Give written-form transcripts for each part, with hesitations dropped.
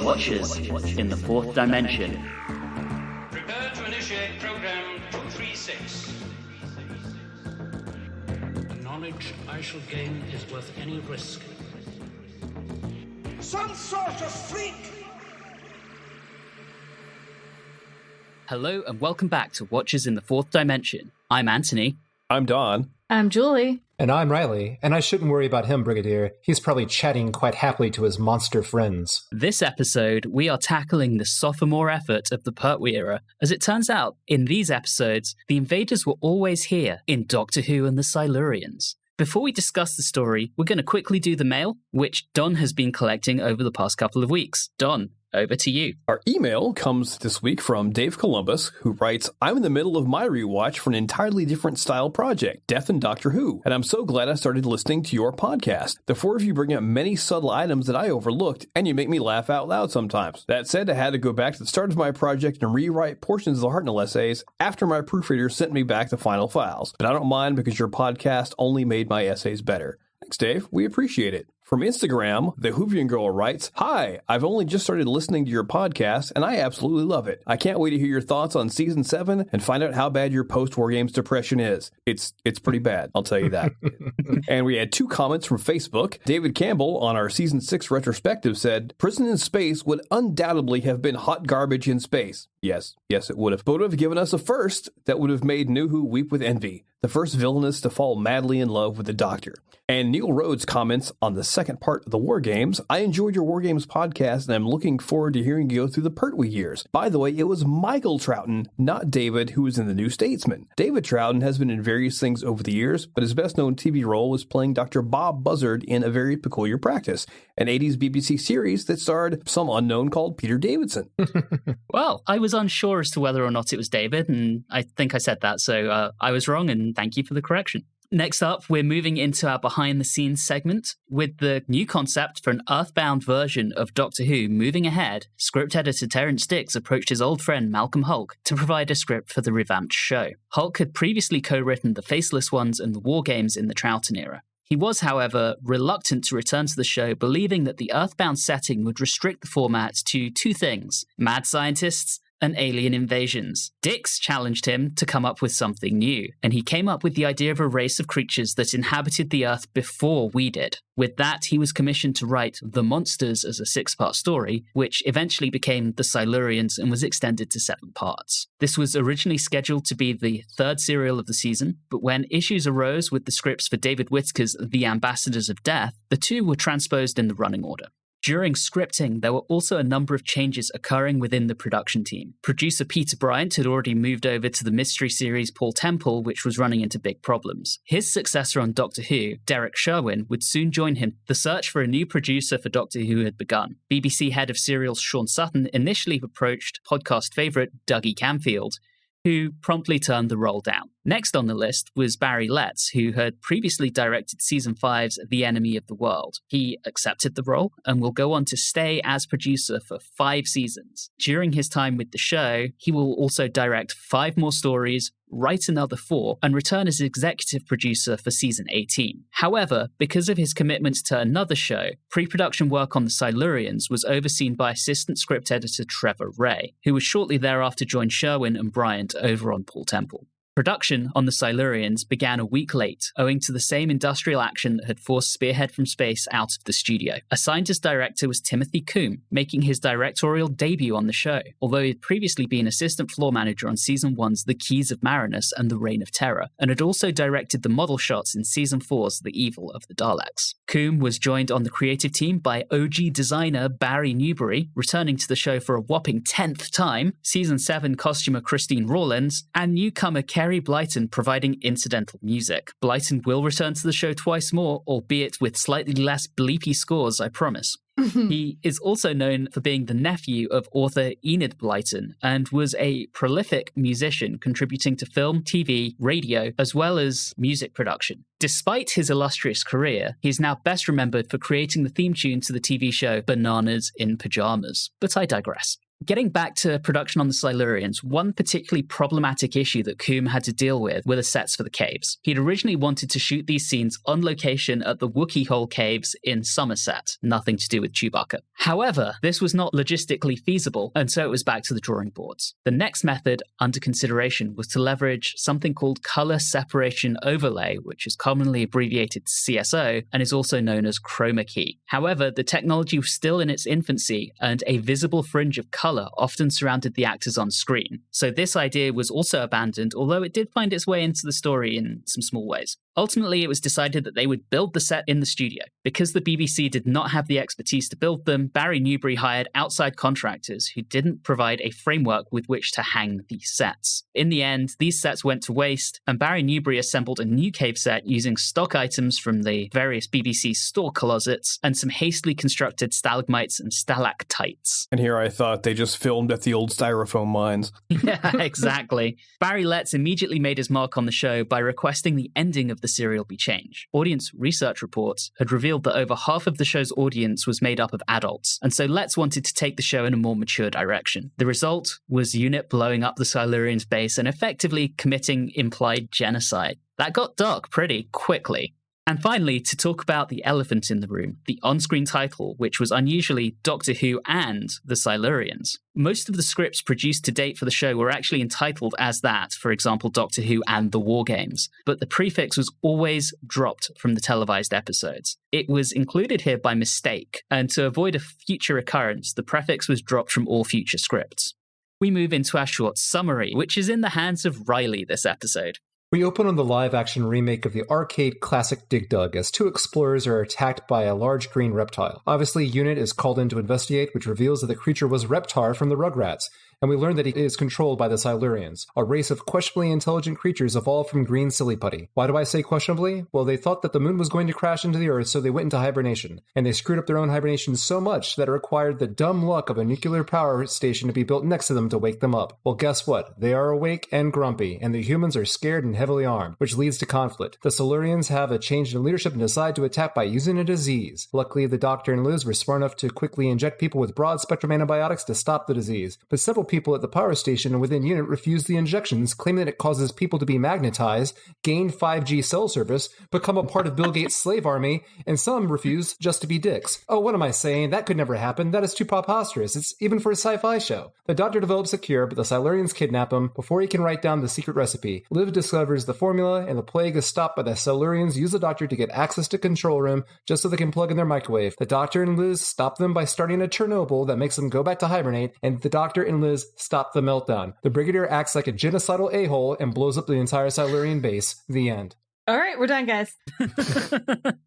Watchers in the Fourth Dimension. Prepare to initiate Program 236. The knowledge I shall gain is worth any risk. Some sort of freak! Hello and welcome back to Watchers in the Fourth Dimension. I'm Anthony. I'm Don. I'm Julie. And I'm Reilly, and I shouldn't worry about him, Brigadier. He's probably chatting quite happily to his monster friends. This episode, we are tackling the sophomore effort of the Pertwee era. As it turns out, in these episodes, the invaders were always here in Doctor Who and the Silurians. Before we discuss the story, we're going to quickly do the mail, which Don has been collecting over the past couple of weeks. Don, over to you. Our email comes this week from Dave Columbus, who writes, I'm in the middle of my rewatch for an entirely different style project, Death and Doctor Who, and I'm so glad I started listening to your podcast. The four of you bring up many subtle items that I overlooked, and you make me laugh out loud sometimes. That said, I had to go back to the start of my project and rewrite portions of the Hartnell essays after my proofreader sent me back the final files. But I don't mind because your podcast only made my essays better. Thanks, Dave. We appreciate it. From Instagram, the Whovian girl writes, Hi, I've only just started listening to your podcast, and I absolutely love it. I can't wait to hear your thoughts on Season 7 and find out how bad your post-War Games depression is. It's pretty bad, I'll tell you that. And we had two comments from Facebook. David Campbell on our Season 6 retrospective said, Prison in Space would undoubtedly have been hot garbage in space. Yes, it would have. But would have given us a first that would have made New Who weep with envy. The first villainess to fall madly in love with the Doctor. And Neil Rhodes comments on the second part of the War Games. I enjoyed your War Games podcast, and I'm looking forward to hearing you go through the Pertwee years. By the way, it was Michael Troughton, not David, who was in The New Statesman. David Troughton has been in various things over the years, but his best-known TV role was playing Dr. Bob Buzzard in A Very Peculiar Practice, an 80s BBC series that starred some unknown called Peter Davidson. Well, I was unsure as to whether or not it was David, and I think I said that, so I was wrong, and thank you for the correction. Next up, we're moving into our behind-the-scenes segment with the new concept for an Earthbound version of Doctor Who moving ahead. Script editor Terence Dix approached his old friend Malcolm Hulke to provide a script for the revamped show. Hulke had previously co-written The Faceless Ones and The War Games in the Troughton era. He was, however, reluctant to return to the show, believing that the Earthbound setting would restrict the format to two things: mad scientists and alien invasions. Dix challenged him to come up with something new, and he came up with the idea of a race of creatures that inhabited the Earth before we did. With that, he was commissioned to write The Monsters as a 6-part story, which eventually became The Silurians and was extended to 7 parts. This was originally scheduled to be the 3rd serial of the season, but when issues arose with the scripts for David Whittaker's The Ambassadors of Death, the two were transposed in the running order. During scripting, there were also a number of changes occurring within the production team. Producer Peter Bryant had already moved over to the mystery series Paul Temple, which was running into big problems. His successor on Doctor Who, Derek Sherwin, would soon join him. The search for a new producer for Doctor Who had begun. BBC head of serials Sean Sutton initially approached podcast favourite Dougie Camfield, who promptly turned the role down. Next on the list was Barry Letts, who had previously directed Season 5's The Enemy of the World. He accepted the role and will go on to stay as producer for 5 seasons. During his time with the show, he will also direct 5 more stories, write another 4, and return as executive producer for Season 18. However, because of his commitment to another show, pre-production work on the Silurians was overseen by assistant script editor Trevor Ray, who would shortly thereafter join Sherwin and Bryant over on Paul Temple. Production on the Silurians began a week late, owing to the same industrial action that had forced Spearhead from Space out of the studio. Assigned as director was Timothy Coombe, making his directorial debut on the show, although he had previously been assistant floor manager on Season 1's The Keys of Marinus and The Reign of Terror, and had also directed the model shots in Season 4's The Evil of the Daleks. Coombe was joined on the creative team by OG designer Barry Newbury, returning to the show for a whopping 10th time, Season 7 costumer Christine Rawlins, and newcomer Kerry Blyton providing incidental music. Blyton will return to the show twice more, albeit with slightly less bleepy scores, I promise. He is also known for being the nephew of author Enid Blyton and was a prolific musician contributing to film, TV, radio, as well as music production. Despite his illustrious career, he is now best remembered for creating the theme tune to the TV show Bananas in Pajamas. But I digress. Getting back to production on the Silurians, one particularly problematic issue that Coombe had to deal with were the sets for the caves. He'd originally wanted to shoot these scenes on location at the Wookiee Hole Caves in Somerset, nothing to do with Chewbacca. However, this was not logistically feasible, and so it was back to the drawing boards. The next method under consideration was to leverage something called color separation overlay, which is commonly abbreviated to CSO and is also known as chroma key. However, the technology was still in its infancy, and a visible fringe of color often surrounded the actors on screen. So this idea was also abandoned, although it did find its way into the story in some small ways. Ultimately, it was decided that they would build the set in the studio. Because the BBC did not have the expertise to build them, Barry Newbury hired outside contractors who didn't provide a framework with which to hang these sets. In the end, these sets went to waste, and Barry Newbury assembled a new cave set using stock items from the various BBC store closets and some hastily constructed stalagmites and stalactites. And here I thought they just filmed at the old styrofoam mines. Yeah, exactly. Barry Letts immediately made his mark on the show by requesting the ending of the serial be changed. Audience research reports had revealed that over half of the show's audience was made up of adults, and so Letts wanted to take the show in a more mature direction. The result was UNIT blowing up the Silurians' base and effectively committing implied genocide. That got dark pretty quickly. And finally, to talk about the elephant in the room, the on-screen title, which was unusually Doctor Who and the Silurians. Most of the scripts produced to date for the show were actually entitled as that, for example, Doctor Who and the War Games, but the prefix was always dropped from the televised episodes. It was included here by mistake, and to avoid a future occurrence, the prefix was dropped from all future scripts. We move into our short summary, which is in the hands of Reilly this episode. We open on the live-action remake of the arcade classic Dig Dug as two explorers are attacked by a large green reptile. Obviously, UNIT is called in to investigate, which reveals that the creature was Reptar from the Rugrats, and we learn that it is controlled by the Silurians, a race of questionably intelligent creatures evolved from green silly putty. Why do I say questionably? Well, they thought that the moon was going to crash into the Earth, so they went into hibernation, and they screwed up their own hibernation so much that it required the dumb luck of a nuclear power station to be built next to them to wake them up. Well, guess what? They are awake and grumpy, and the humans are scared and heavily armed, which leads to conflict. The Silurians have a change in leadership and decide to attack by using a disease. Luckily, the Doctor and Liz were smart enough to quickly inject people with broad-spectrum antibiotics to stop the disease, but several people at the power station and within UNIT refuse the injections, claiming that it causes people to be magnetized, gain 5G cell service, become a part of Bill Gates' slave army, and some refuse just to be dicks. Oh, what am I saying? That could never happen. That is too preposterous. It's even for a sci-fi show. The Doctor develops a cure, but the Silurians kidnap him. Before he can write down the secret recipe, Liv discovers the formula, and the plague is stopped by the Silurians use the Doctor to get access to control room just so they can plug in their microwave. The Doctor and Liz stop them by starting a Chernobyl that makes them go back to hibernate, and the Doctor and Liz stop the meltdown. The Brigadier acts like a genocidal a-hole and blows up the entire Silurian base. The end. All right, we're done, guys.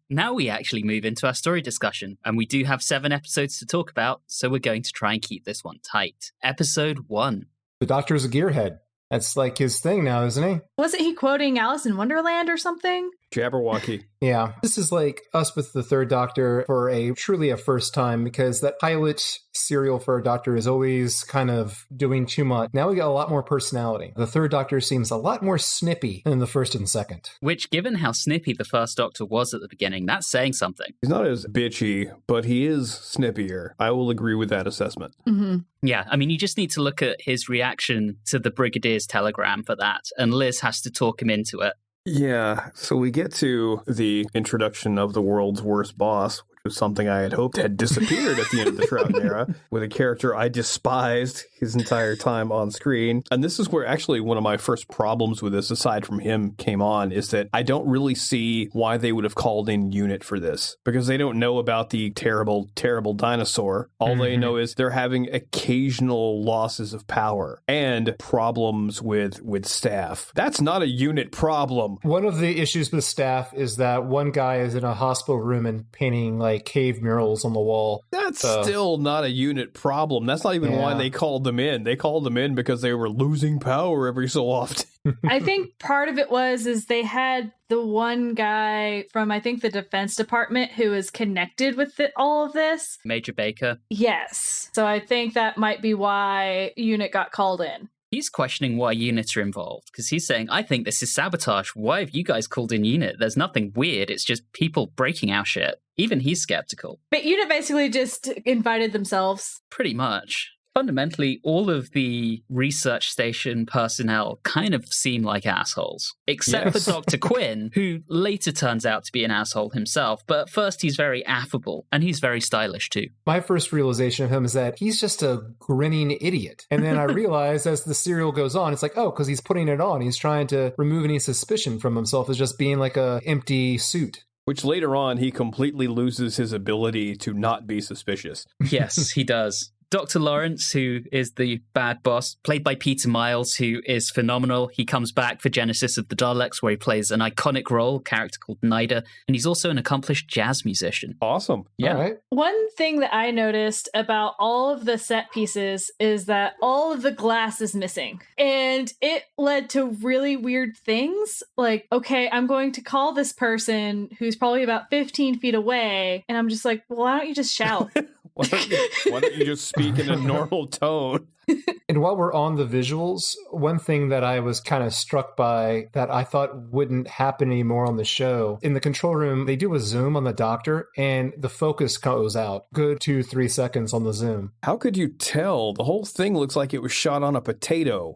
Now we actually move into our story discussion, and we do have 7 episodes to talk about, so we're going to try and keep this one tight. Episode 1. The Doctor's a gearhead. That's like his thing now, isn't he? Wasn't he quoting Alice in Wonderland or something? Jabberwocky. Yeah. This is like us with the Third Doctor for truly a first time, because that pilot serial for a Doctor is always kind of doing too much. Now we got a lot more personality. The Third Doctor seems a lot more snippy than the first and second. Which, given how snippy the first Doctor was at the beginning, that's saying something. He's not as bitchy, but he is snippier. I will agree with that assessment. Mm-hmm. Yeah, I mean, you just need to look at his reaction to the Brigadier's telegram for that, and Liz has to talk him into it. Yeah, so we get to the introduction of the world's worst boss, which was something I had hoped had disappeared at the end of the Troughton era, with a character I despised his entire time on screen. And this is where actually one of my first problems with this, aside from him, came on, is that I don't really see why they would have called in UNIT for this, because they don't know about the terrible, terrible dinosaur. All they know is they're having occasional losses of power and problems with staff. That's not a UNIT problem. One of the issues with staff is that one guy is in a hospital room and painting like cave murals on the wall. That's still not a UNIT problem. That's not even why they called them in. They called them in because they were losing power every so often. I think part of it is they had the one guy from, I think, the Defense Department who is connected with all of this. Major Baker. Yes. So I think that might be why UNIT got called in. He's questioning why UNIT are involved, because he's saying, I think this is sabotage. Why have you guys called in UNIT? There's nothing weird. It's just people breaking our shit. Even he's skeptical. But UNIT basically just invited themselves. Pretty much. Fundamentally, all of the research station personnel kind of seem like assholes, except for Dr. Quinn, who later turns out to be an asshole himself. But at first, he's very affable, and he's very stylish too. My first realization of him is that he's just a grinning idiot. And then I realized as the serial goes on, it's like, oh, because he's putting it on. He's trying to remove any suspicion from himself as just being like a empty suit. Which later on, he completely loses his ability to not be suspicious. Yes, he does. Dr. Lawrence, who is the bad boss, played by Peter Miles, who is phenomenal. He comes back for Genesis of the Daleks, where he plays an iconic role, a character called Nida, and he's also an accomplished jazz musician. Awesome. Yeah. All right. One thing that I noticed about all of the set pieces is that all of the glass is missing. And it led to really weird things. Like, okay, I'm going to call this person who's probably about 15 feet away. And I'm just like, well, why don't you just shout? Why don't you just speak in a normal tone? And while we're on the visuals, one thing that I was kind of struck by that I thought wouldn't happen anymore on the show, in the control room, they do a zoom on the doctor and the focus goes out. Good 2-3 seconds on the zoom. How could you tell? The whole thing looks like it was shot on a potato.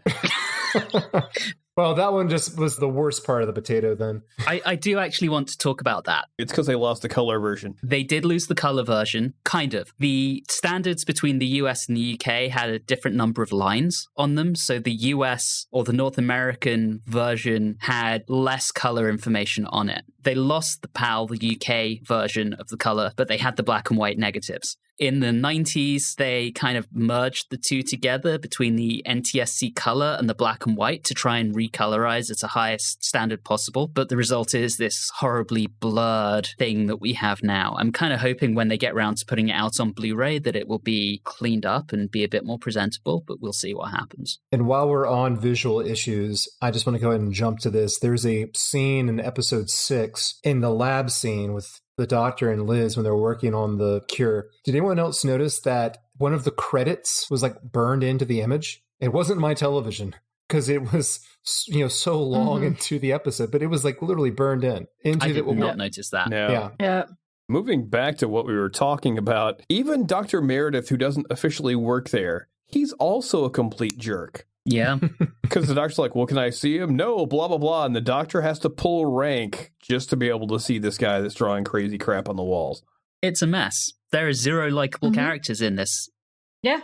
Well, that one just was the worst part of the potato then. I do actually want to talk about that. It's because they lost the color version. They did lose the color version, kind of. The standards between the US and the UK had a different number of lines on them. So the US or the North American version had less color information on it. They lost the PAL, the UK version of the color, but they had the black and white negatives. In the 90s, they kind of merged the two together between the NTSC color and the black and white to try and recolorize at the highest standard possible. But the result is this horribly blurred thing that we have now. I'm kind of hoping when they get around to putting it out on Blu-ray that it will be cleaned up and be a bit more presentable, but we'll see what happens. And while we're on visual issues, I just want to go ahead and jump to this. There's a scene in episode 6 in the lab scene with the doctor and Liz when they're working on the cure. Did anyone else notice that one of the credits was like burned into the image? It wasn't my television because it was, so long into the episode, but it was like literally burned into I did not notice that. No. Yeah. Moving back to what we were talking about, even Dr. Meredith, who doesn't officially work there, he's also a complete jerk. Yeah. Because the doctor's like, well, can I see him? No, blah, blah, blah. And the doctor has to pull rank just to be able to see this guy that's drawing crazy crap on the walls. It's a mess. There are 0 likable characters in this. Yeah.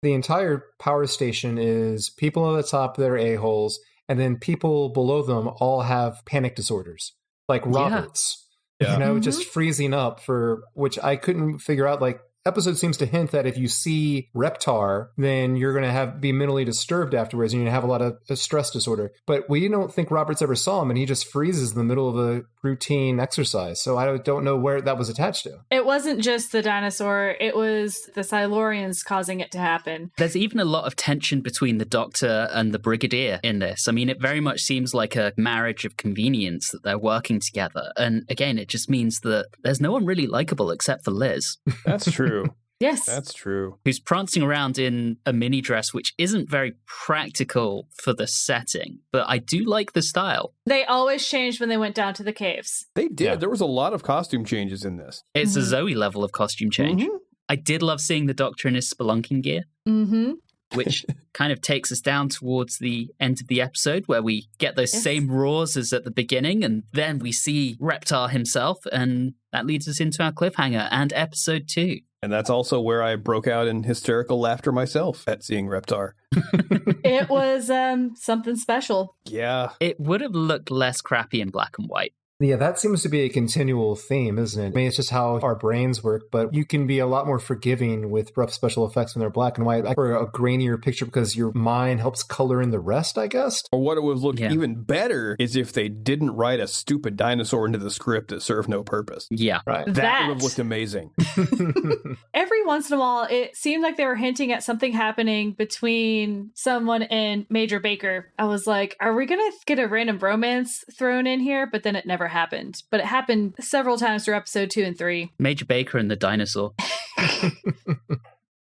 The entire power station is people at the top that are a-holes, and then people below them all have panic disorders, like Roberts. Yeah. Just freezing up for, which I couldn't figure out, like, episode seems to hint that if you see Reptar, then you're going to be mentally disturbed afterwards and you're going to have a lot of stress disorder. But we don't think Roberts ever saw him, and he just freezes in the middle of a routine exercise. So I don't know where that was attached to. It wasn't just the dinosaur. It was the Silurians causing it to happen. There's even a lot of tension between the Doctor and the Brigadier in this. I mean, it very much seems like a marriage of convenience that they're working together. And again, it just means that there's no one really likable except for Liz. That's true. Yes. That's true. Who's prancing around in a mini dress, which isn't very practical for the setting, but I do like the style. They always changed when they went down to the caves. They did. Yeah. There was a lot of costume changes in this. It's a Zoe level of costume change. I did love seeing the Doctor in his spelunking gear. Which kind of takes us down towards the end of the episode where we get those same roars as at the beginning, and then we see Reptar himself, and that leads us into our cliffhanger and episode 2. And that's also where I broke out in hysterical laughter myself at seeing Reptar. It was something special. Yeah. It would have looked less crappy in black and white. Yeah, that seems to be a continual theme, isn't it? I mean, it's just how our brains work, but you can be a lot more forgiving with rough special effects when they're black and white, or a grainier picture because your mind helps color in the rest, I guess. Or what it would look even better is if they didn't write a stupid dinosaur into the script that served no purpose. Yeah. Right. That would have looked amazing. Every once in a while, it seemed like they were hinting at something happening between someone and Major Baker. I was like, are we going to get a random romance thrown in here? But then it never happened. But it happened several times through episode 2 and 3. Major Baker and the dinosaur.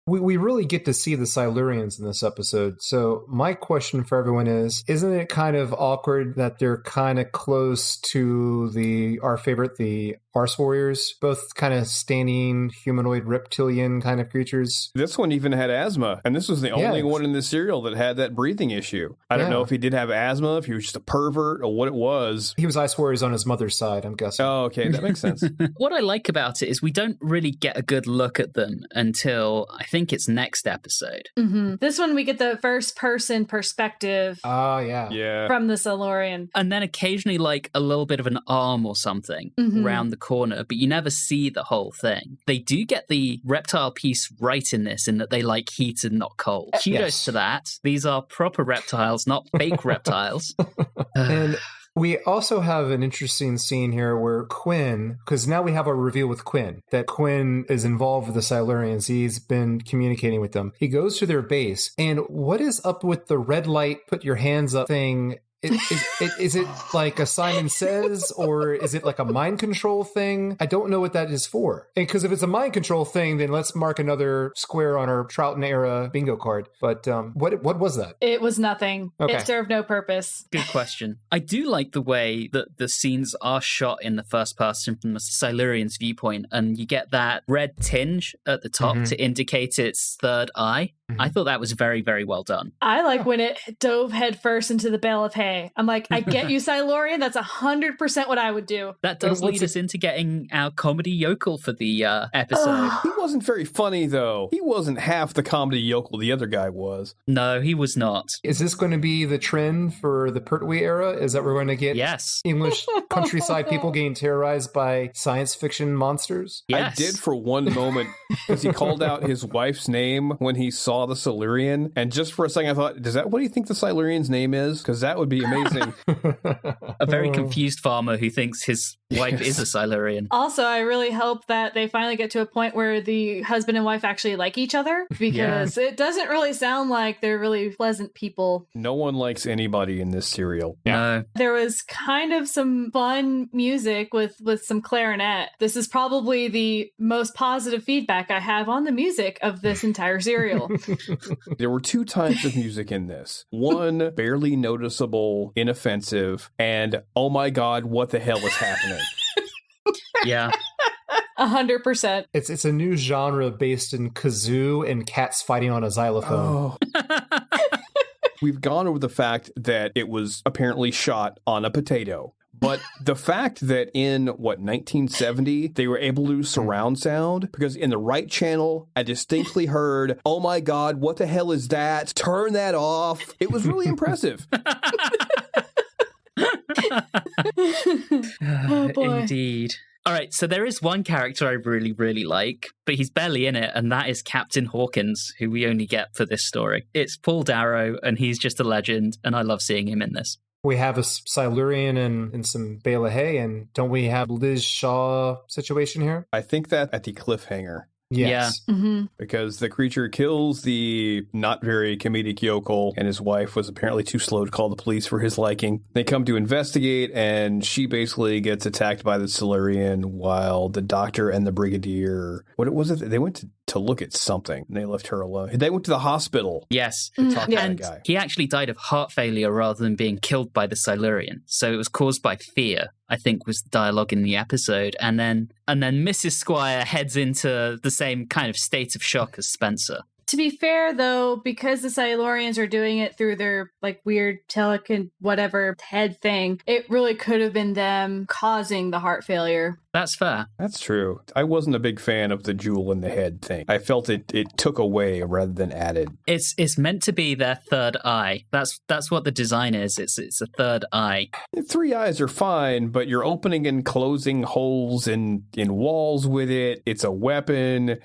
We really get to see the Silurians in this episode. So my question for everyone is, isn't it kind of awkward that they're kind of close to our favorite, the Arse warriors, both kind of standing humanoid reptilian kind of creatures. This one even had asthma, and this was the only one in the serial that had that breathing issue. I don't know if he did have asthma, if he was just a pervert, or what it was. He was Ice Warriors on his mother's side, I'm guessing. Oh, okay, that makes sense. What I like about it is we don't really get a good look at them until I think it's next episode. Mm-hmm. This one we get the first person perspective from the Silurian. And then occasionally like a little bit of an arm or something around the corner, but you never see the whole thing. They do get the reptile piece right in this, in that they like heat and not cold. Kudos to that. These are proper reptiles, not fake reptiles. And we also have an interesting scene here where Quinn, because now we have a reveal with Quinn, that Quinn is involved with the Silurians. He's been communicating with them. He goes to their base, and what is up with the red light, put your hands up thing? Is it like a Simon Says, or is it like a mind control thing? I don't know what that is for. And because if it's a mind control thing, then let's mark another square on our Troughton era bingo card. But what was that? It was nothing. Okay. It served no purpose. Good question. I do like the way that the scenes are shot in the first person from the Silurian's viewpoint, and you get that red tinge at the top to indicate its third eye. I thought that was very, very well done. I like when it dove headfirst into the bale of hay. I'm like, I get you, Silurian. That's 100% what I would do. That does lead us into getting our comedy yokel for the episode. He wasn't very funny, though. He wasn't half the comedy yokel the other guy was. No, he was not. Is this going to be the trend for the Pertwee era? Is that we're going to get English countryside people getting terrorized by science fiction monsters? Yes. I did for one moment, because he called out his wife's name when he saw the Silurian, and just for a second I thought, what do you think the Silurian's name is? Because that would be amazing. A very confused farmer who thinks his wife is a Silurian. Also, I really hope that they finally get to a point where the husband and wife actually like each other, because it doesn't really sound like they're really pleasant people. No one likes anybody in this serial. No. There was kind of some fun music with some clarinet. This is probably the most positive feedback I have on the music of this entire serial. There were two types of music in this. One, barely noticeable, inoffensive, and oh my god, what the hell is happening? Yeah. 100%. It's a new genre based in kazoo and cats fighting on a xylophone. We've gone over the fact that it was apparently shot on a potato. But the fact that in, 1970, they were able to do surround sound, because in the right channel, I distinctly heard, oh my god, what the hell is that? Turn that off. It was really impressive. Oh boy. Indeed. All right, so there is one character I really, really like, but he's barely in it, and that is Captain Hawkins, who we only get for this story. It's Paul Darrow, and he's just a legend, and I love seeing him in this. We have a Silurian and some bale of hay, and don't we have Liz Shaw situation here? I think that at the cliffhanger. Yes. Yeah. Mm-hmm. Because the creature kills the not very comedic yokel, and his wife was apparently too slow to call the police for his liking. They come to investigate, and she basically gets attacked by the Silurian while the doctor and the brigadier... What was it? They went to look at something, and they left her alone. They went to the hospital. Yes. To talk to that And guy. he actually died of heart failure rather than being killed by the Silurian. So it was caused by fear, I think, was the dialogue in the episode. And then Mrs. Squire heads into the same kind of state of shock as Spencer. To be fair, though, because the Silurians are doing it through their weird whatever head thing, it really could have been them causing the heart failure. That's fair. That's true. I wasn't a big fan of the jewel in the head thing. I felt it took away rather than added. It's meant to be their third eye. That's what the design is. It's a third eye. 3 eyes are fine, but you're opening and closing holes in walls with it. It's a weapon.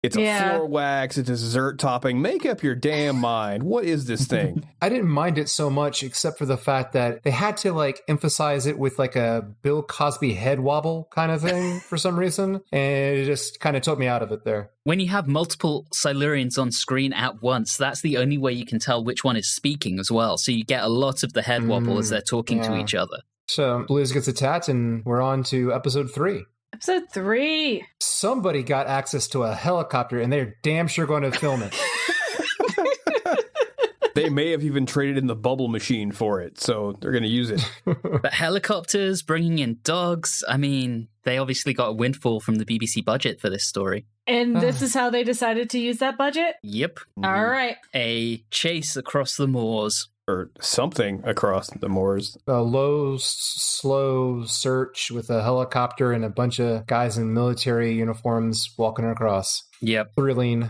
It's a floor wax. It's a dessert topping. Make up your damn mind. What is this thing? I didn't mind it so much, except for the fact that they had to emphasize it with a Bill Cosby head wobble kind of thing for some reason. And it just kind of took me out of it there. When you have multiple Silurians on screen at once, that's the only way you can tell which one is speaking as well. So you get a lot of the head wobble as they're talking to each other. So Liz gets a tat, and we're on to episode 3. Episode 3. Somebody got access to a helicopter, and they're damn sure going to film it. They may have even traded in the bubble machine for it, so they're going to use it. But helicopters, bringing in dogs, I mean, they obviously got a windfall from the BBC budget for this story. And this is how they decided to use that budget? Yep. All right. A chase across the moors. Or something across the moors. A low, slow search with a helicopter and a bunch of guys in military uniforms walking across. Yep. Thrilling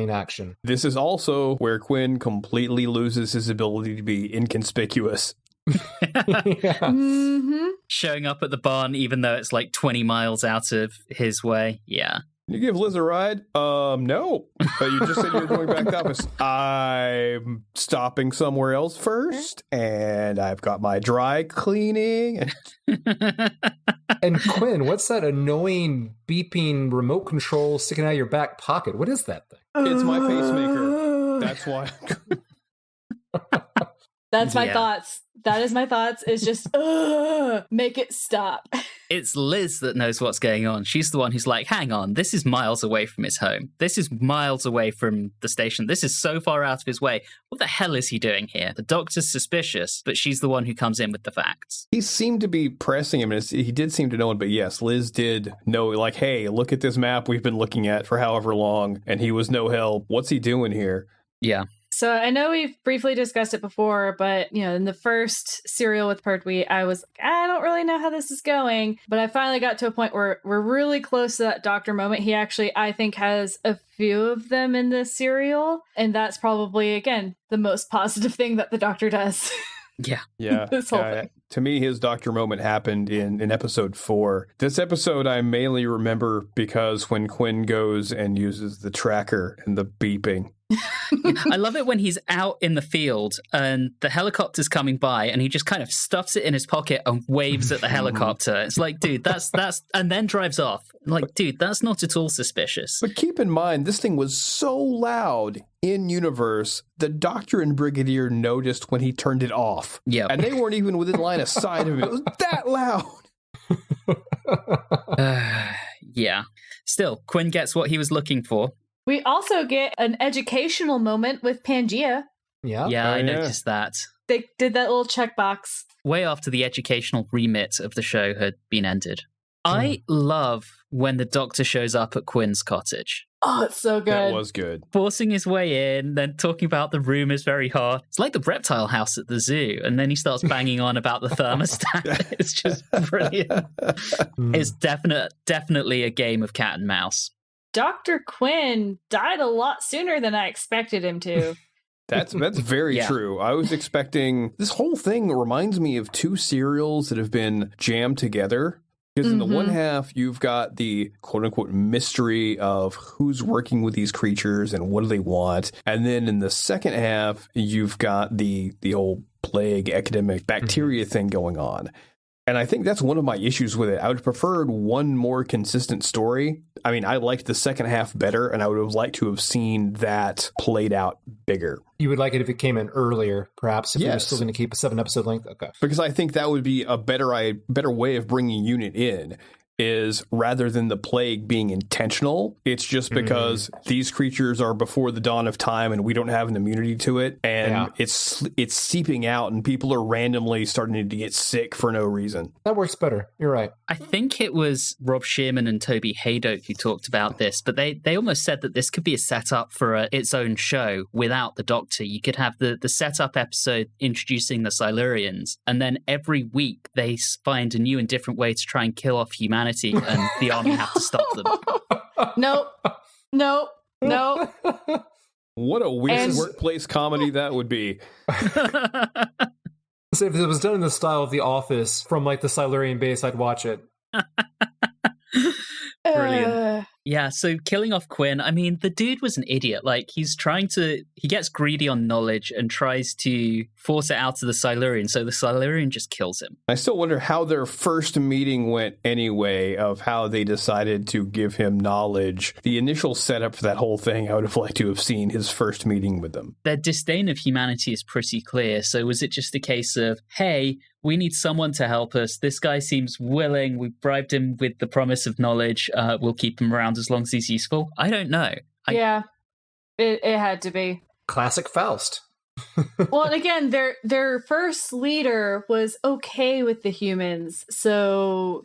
action. This is also where Quinn completely loses his ability to be inconspicuous. Showing up at the barn even though it's like 20 miles out of his way. Yeah. Can you give Liz a ride? No. You just said you were going back to the office. I'm stopping somewhere else first, and I've got my dry cleaning. And Quinn, what's that annoying beeping remote control sticking out of your back pocket? What is that thing? It's my pacemaker. That's why. That's my thoughts. That is my thoughts. Is just make it stop. It's Liz that knows what's going on. She's the one who's like, hang on, this is miles away from his home. This is miles away from the station. This is so far out of his way. What the hell is he doing here? The doctor's suspicious, but she's the one who comes in with the facts. He seemed to be pressing him, and he did seem to know it, but yes, Liz did know, like, hey, look at this map we've been looking at for however long, and he was no help. What's he doing here? Yeah. So I know we've briefly discussed it before, but, you know, in the first serial with Pertwee, I was like, I don't really know how this is going. But I finally got to a point where we're really close to that doctor moment. He actually, I think, has a few of them in this serial. And that's probably, again, the most positive thing that the doctor does. Yeah. This whole thing. To me, his doctor moment happened in episode 4. This episode I mainly remember because when Quinn goes and uses the tracker and the beeping. I love it when he's out in the field and the helicopter's coming by and he just kind of stuffs it in his pocket and waves at the helicopter. It's like, dude, that's, and then drives off. Like, dude, that's not at all suspicious. But keep in mind, this thing was so loud in universe, the doctor and Brigadier noticed when he turned it off. Yeah. And they weren't even within line of sight of him. It was that loud. Yeah. Still, Quinn gets what he was looking for. We also get an educational moment with Pangea. Yeah. Yeah, Oh, I yeah. noticed that. They did that little checkbox. Way after the educational remit of the show had been ended. I love when the doctor shows up at Quinn's cottage. Oh, it's so good. That was good. Forcing his way in, then talking about the room is very hot. It's like the reptile house at the zoo. And then he starts banging on about the thermostat. It's just brilliant. It's definitely a game of cat and mouse. Dr. Quinn died a lot sooner than I expected him to. That's very true. I was expecting... This whole thing reminds me of 2 serials that have been jammed together. Because in the one half, you've got the quote-unquote mystery of who's working with these creatures and what do they want. And then in the second half, you've got the whole plague, epidemic, bacteria thing going on. And I think that's one of my issues with it. I would have preferred one more consistent story. I mean, I liked the second half better, and I would have liked to have seen that played out bigger. You would like it if it came in earlier, perhaps, if we were Yes. still going to keep a 7-episode length? Okay. Because I think that would be a better way of bringing Unit in, is rather than the plague being intentional, it's just because these creatures are before the dawn of time and we don't have an immunity to it, and it's seeping out and people are randomly starting to get sick for no reason. That works better. You're right. I think it was Rob Shearman and Toby Haydock who talked about this, but they almost said that this could be a setup for its own show without the Doctor. You could have the setup episode introducing the Silurians, and then every week they find a new and different way to try and kill off humanity, and the army have to stop them. Nope. What a weird And- workplace comedy that would be. So if it was done in the style of The Office from like the Silurian base, I'd watch it. Brilliant. Yeah, so killing off Quinn, I mean, the dude was an idiot. Like, he gets greedy on knowledge and tries to force it out to the Silurian, so the Silurian just kills him. I still wonder how their first meeting went anyway, of how they decided to give him knowledge. The initial setup for that whole thing, I would have liked to have seen his first meeting with them. Their disdain of humanity is pretty clear, so was it just a case of, hey, we need someone to help us. This guy seems willing. We bribed him with the promise of knowledge. We'll keep him around as long as he's useful. I don't know. Yeah, it had to be. Classic Faust. Well, and again, their first leader was okay with the humans. So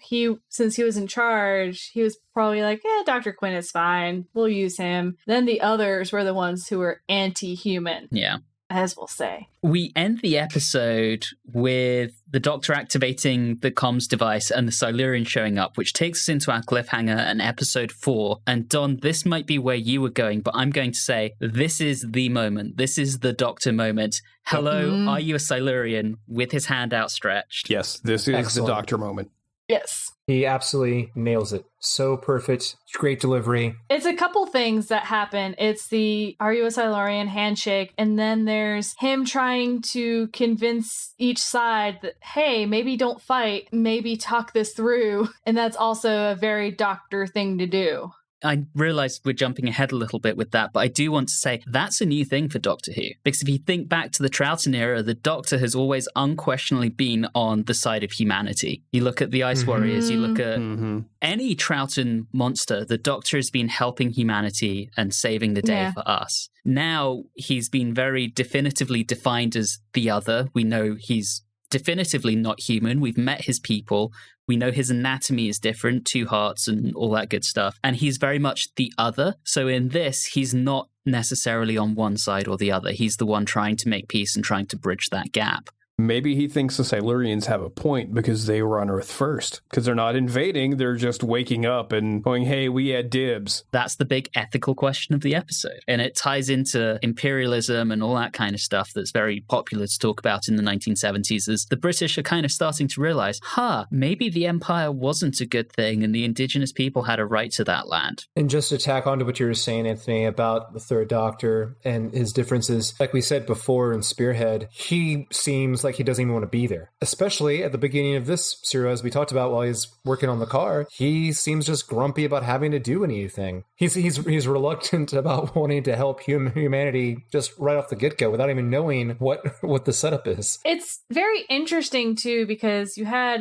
since he was in charge, he was probably like, Dr. Quinn is fine. We'll use him. Then the others were the ones who were anti-human. Yeah. As we'll say. We end the episode with the Doctor activating the comms device and the Silurians showing up, which takes us into our cliffhanger and episode 4. And Don, this might be where you were going, but I'm going to say this is the moment. This is the Doctor moment. Hello, are you a Silurian? With his hand outstretched. Yes, this is Excellent. the Doctor moment. Yes. He absolutely nails it. So perfect. Great delivery. It's a couple things that happen. It's the "Are you a Silurian?" handshake, and then there's him trying to convince each side that, hey, maybe don't fight, maybe talk this through. And that's also a very Doctor thing to do. I realize we're jumping ahead a little bit with that, but I do want to say that's a new thing for Doctor Who. Because if you think back to the Troughton era, the Doctor has always unquestionably been on the side of humanity. You look at the Ice Warriors, you look at any Troughton monster, the Doctor has been helping humanity and saving the day for us. Now he's been very definitively defined as the other. We know he's definitively not human. We've met his people. We know his anatomy is different, 2 hearts and all that good stuff. And he's very much the other. So in this, he's not necessarily on one side or the other. He's the one trying to make peace and trying to bridge that gap. Maybe he thinks the Silurians have a point because they were on Earth first. Because they're not invading, they're just waking up and going, hey, we had dibs. That's the big ethical question of the episode. And it ties into imperialism and all that kind of stuff that's very popular to talk about in the 1970s, as the British are kind of starting to realize, maybe the Empire wasn't a good thing and the indigenous people had a right to that land. And just to tack on to what you were saying, Anthony, about the Third Doctor and his differences, like we said before in Spearhead, he seems like he doesn't even want to be there. Especially at the beginning of this serial, as we talked about while he's working on the car, he seems just grumpy about having to do anything. He's reluctant about wanting to help humanity just right off the get-go without even knowing what the setup is. It's very interesting, too, because you had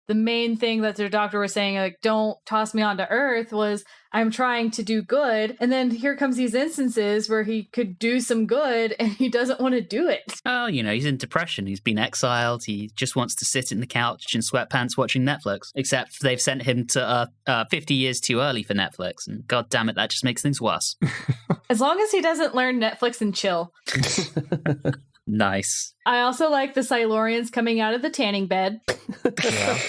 the main thing that the Doctor was saying, like, don't toss me onto Earth, was I'm trying to do good. And then here comes these instances where he could do some good and he doesn't want to do it. Oh, he's in depression. He's been exiled. He just wants to sit in the couch in sweatpants watching Netflix. Except they've sent him to 50 years too early for Netflix. And God damn it, that just makes things worse. As long as he doesn't learn Netflix and chill. Nice. I also like the Silurians coming out of the tanning bed. Yeah.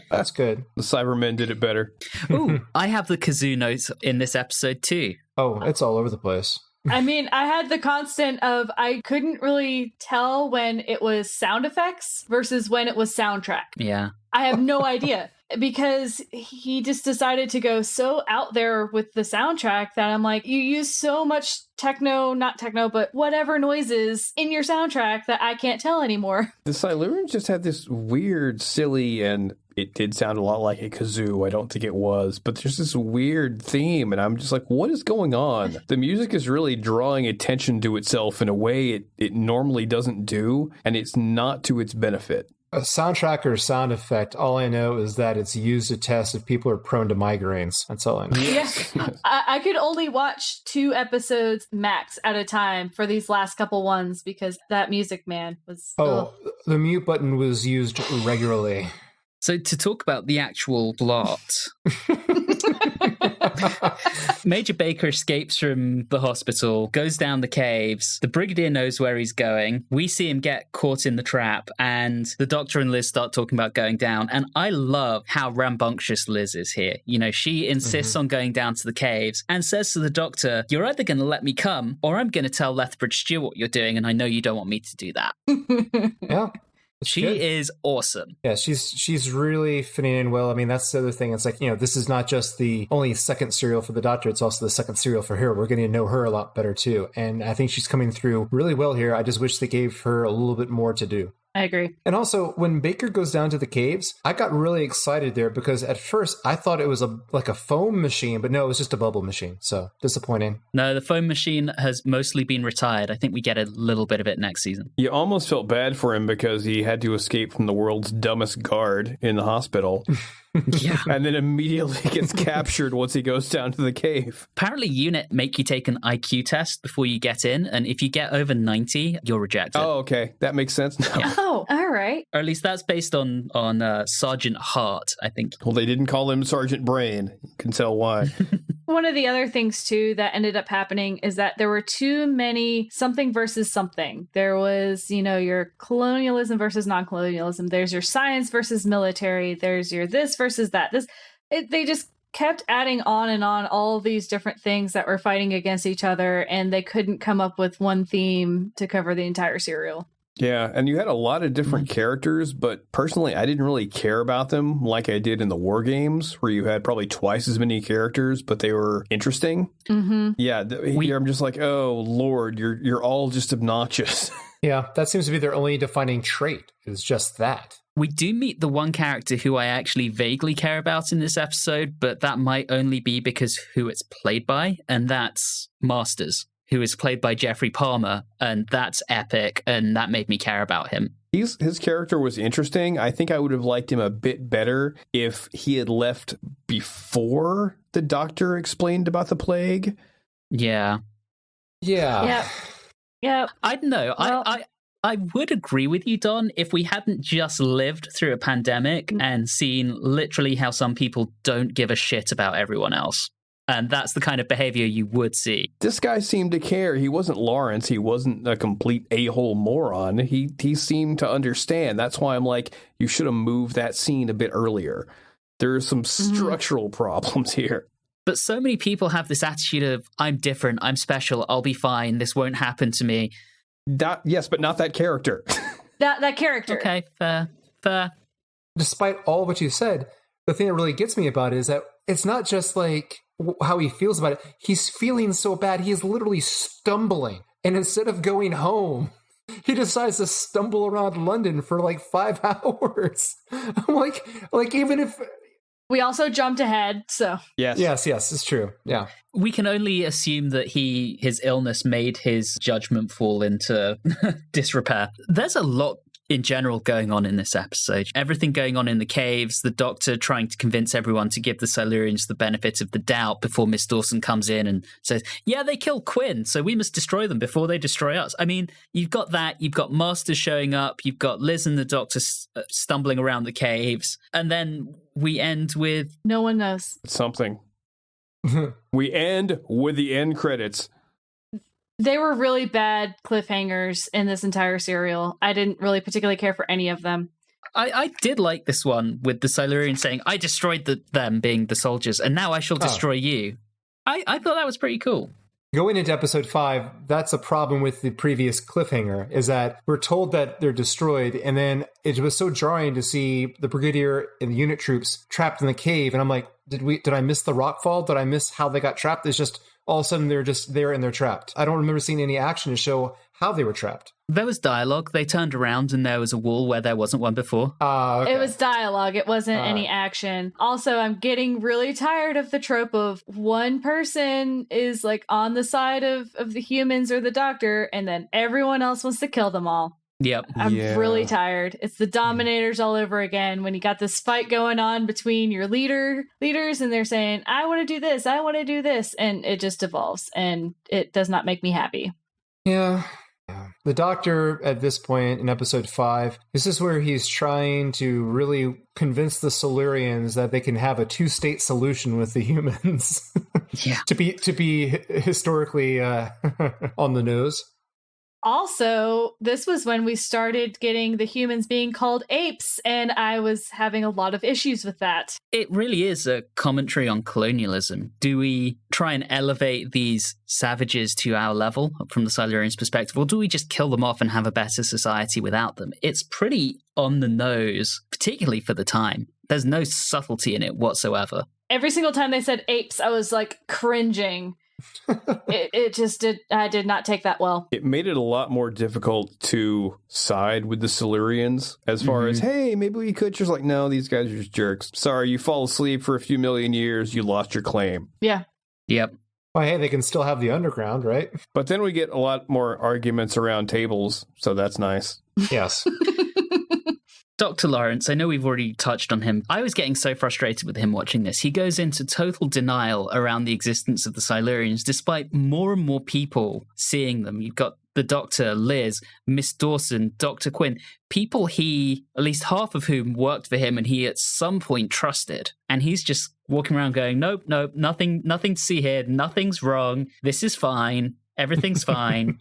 That's good. The Cybermen did it better. Ooh, I have the kazoo notes in this episode too. Oh, it's all over the place. I mean, I had the constant of I couldn't really tell when it was sound effects versus when it was soundtrack. Yeah. I have no idea. Because he just decided to go so out there with the soundtrack that I'm like, you use so much not techno, but whatever noises in your soundtrack that I can't tell anymore. The Silurians just had this weird, silly, and it did sound a lot like a kazoo. I don't think it was, but there's this weird theme, and I'm just like, what is going on? The music is really drawing attention to itself in a way it normally doesn't do, and it's not to its benefit. A soundtrack or sound effect, all I know is that it's used to test if people are prone to migraines. That's all I know. Yes. Yeah. I could only watch 2 episodes max at a time for these last couple ones because that music, man, was... The mute button was used regularly. So to talk about the actual plot... Major Baker escapes from the hospital, goes down the caves. The Brigadier knows where he's going. We see him get caught in the trap, and the Doctor and Liz start talking about going down. And I love how rambunctious Liz is here. She insists on going down to the caves and says to the Doctor, you're either going to let me come, or I'm going to tell Lethbridge-stewart what you're doing, and I know you don't want me to do that. Yeah. She is awesome. Yeah, she's really fitting in well. I mean, that's the other thing. It's like, this is not just the only second serial for the Doctor. It's also the second serial for her. We're getting to know her a lot better, too. And I think she's coming through really well here. I just wish they gave her a little bit more to do. I agree. And also, when Baker goes down to the caves, I got really excited there because at first I thought it was like a foam machine, but no, it was just a bubble machine. So disappointing. No, the foam machine has mostly been retired. I think we get a little bit of it next season. You almost felt bad for him because he had to escape from the world's dumbest guard in the hospital. Yeah. And then immediately gets captured once he goes down to the cave. Apparently, UNIT make you take an IQ test before you get in, and if you get over 90, you're rejected. Oh, okay. That makes sense now. Yeah. Oh, all right. Or at least that's based on Sergeant Hart, I think. Well, they didn't call him Sergeant Brain. You can tell why. One of the other things, too, that ended up happening is that there were too many something versus something. There was, your colonialism versus non-colonialism. There's your science versus military. There's your this versus that. They just kept adding on and on all of these different things that were fighting against each other, and they couldn't come up with one theme to cover the entire serial. Yeah, and you had a lot of different characters, but personally, I didn't really care about them like I did in the War Games, where you had probably twice as many characters, but they were interesting. Mm-hmm. Yeah, here I'm just like, oh, Lord, you're all just obnoxious. Yeah, that seems to be their only defining trait, is just that. We do meet the one character who I actually vaguely care about in this episode, but that might only be because who it's played by, and that's Masters, who is played by Jeffrey Palmer, and that's epic, and that made me care about him. His character was interesting. I think I would have liked him a bit better if he had left before the doctor explained about the plague. Yeah. Yeah. Yeah. I don't know. Well, I would agree with you, Don, if we hadn't just lived through a pandemic and seen literally how some people don't give a shit about everyone else. And that's the kind of behavior you would see. This guy seemed to care. He wasn't Lawrence. He wasn't a complete a-hole moron. He seemed to understand. That's why I'm like, you should have moved that scene a bit earlier. There's some structural problems here. But so many people have this attitude of, I'm different, I'm special, I'll be fine, this won't happen to me. Yes, but not that character. that character. Okay, fair. Despite all what you said, the thing that really gets me about it is that it's not just like how he feels about it. He's feeling so bad, he is literally stumbling. And instead of going home, he decides to stumble around London for like 5 hours. I'm like even if... We also jumped ahead, so... Yes, it's true. Yeah. We can only assume that his illness made his judgment fall into disrepair. There's a lot in general going on in this episode. Everything going on in the caves, the doctor trying to convince everyone to give the Silurians the benefit of the doubt before Miss Dawson comes in and says, yeah, they killed Quinn, so we must destroy them before they destroy us. I mean, you've got that, you've got Masters showing up, you've got Liz and the doctor stumbling around the caves, and then we end with... No one knows. Something. We end with the end credits. They were really bad cliffhangers in this entire serial. I didn't really particularly care for any of them. I did like this one with the Silurians saying, I destroyed them being the soldiers, and now I shall destroy you. I thought that was pretty cool. Going into episode 5, that's a problem with the previous cliffhanger, is that we're told that they're destroyed, and then it was so jarring to see the Brigadier and the unit troops trapped in the cave, and I'm like, did I miss the rockfall? Did I miss how they got trapped? It's just, all of a sudden, they're just there and they're trapped. I don't remember seeing any action to show how they were trapped. There was dialogue. They turned around and there was a wall where there wasn't one before. Okay. It was dialogue. It wasn't any action. Also, I'm getting really tired of the trope of one person is like on the side of the humans or the doctor, and then everyone else wants to kill them all. Yep. I'm really tired. It's the Dominators all over again when you got this fight going on between your leaders and they're saying, I want to do this, I want to do this. And it just evolves and it does not make me happy. Yeah. The doctor at this point in episode 5, this is where he's trying to really convince the Silurians that they can have a 2-state solution with the humans. Yeah. to be historically on the nose. Also, this was when we started getting the humans being called apes, and I was having a lot of issues with that. It really is a commentary on colonialism. Do we try and elevate these savages to our level from the Silurians' perspective, or do we just kill them off and have a better society without them? It's pretty on the nose, particularly for the time. There's no subtlety in it whatsoever. Every single time they said apes, I was like cringing. I did not take that well. It made it a lot more difficult to side with the Silurians as far as, hey, maybe we could just like, no, these guys are just jerks. Sorry, you fall asleep for a few million years, you lost your claim. Yeah. Yep. Well, hey, they can still have the underground, right? But then we get a lot more arguments around tables, so that's nice. Yes. Dr. Lawrence, I know we've already touched on him. I was getting so frustrated with him watching this. He goes into total denial around the existence of the Silurians, despite more and more people seeing them. You've got the Doctor, Liz, Miss Dawson, Dr. Quinn, people he, at least half of whom worked for him and he at some point trusted. And he's just walking around going, nope, nothing to see here. Nothing's wrong. This is fine. Everything's fine.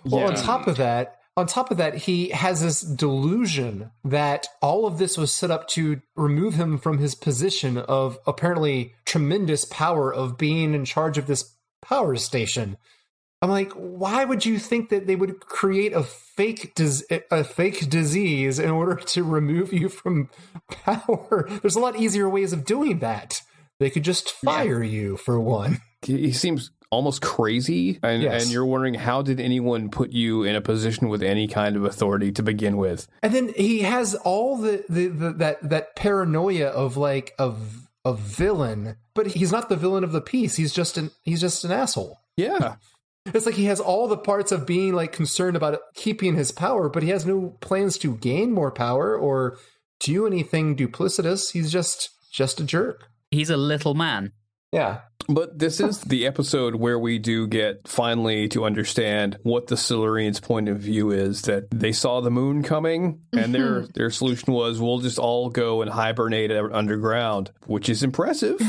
Well, on top of that, he has this delusion that all of this was set up to remove him from his position of apparently tremendous power of being in charge of this power station. I'm like, why would you think that they would create a fake disease in order to remove you from power? There's a lot easier ways of doing that. They could just fire you, for one. He seems almost crazy, and you're wondering, how did anyone put you in a position with any kind of authority to begin with? And then he has all that paranoia of like a villain, but he's not the villain of the piece. He's just an asshole. Yeah. It's like he has all the parts of being like concerned about keeping his power, but he has no plans to gain more power or do anything duplicitous. He's just a jerk. He's a little man. Yeah. But this is the episode where we do get finally to understand what the Silurians' point of view is, that they saw the moon coming and their solution was, we'll just all go and hibernate underground, which is impressive.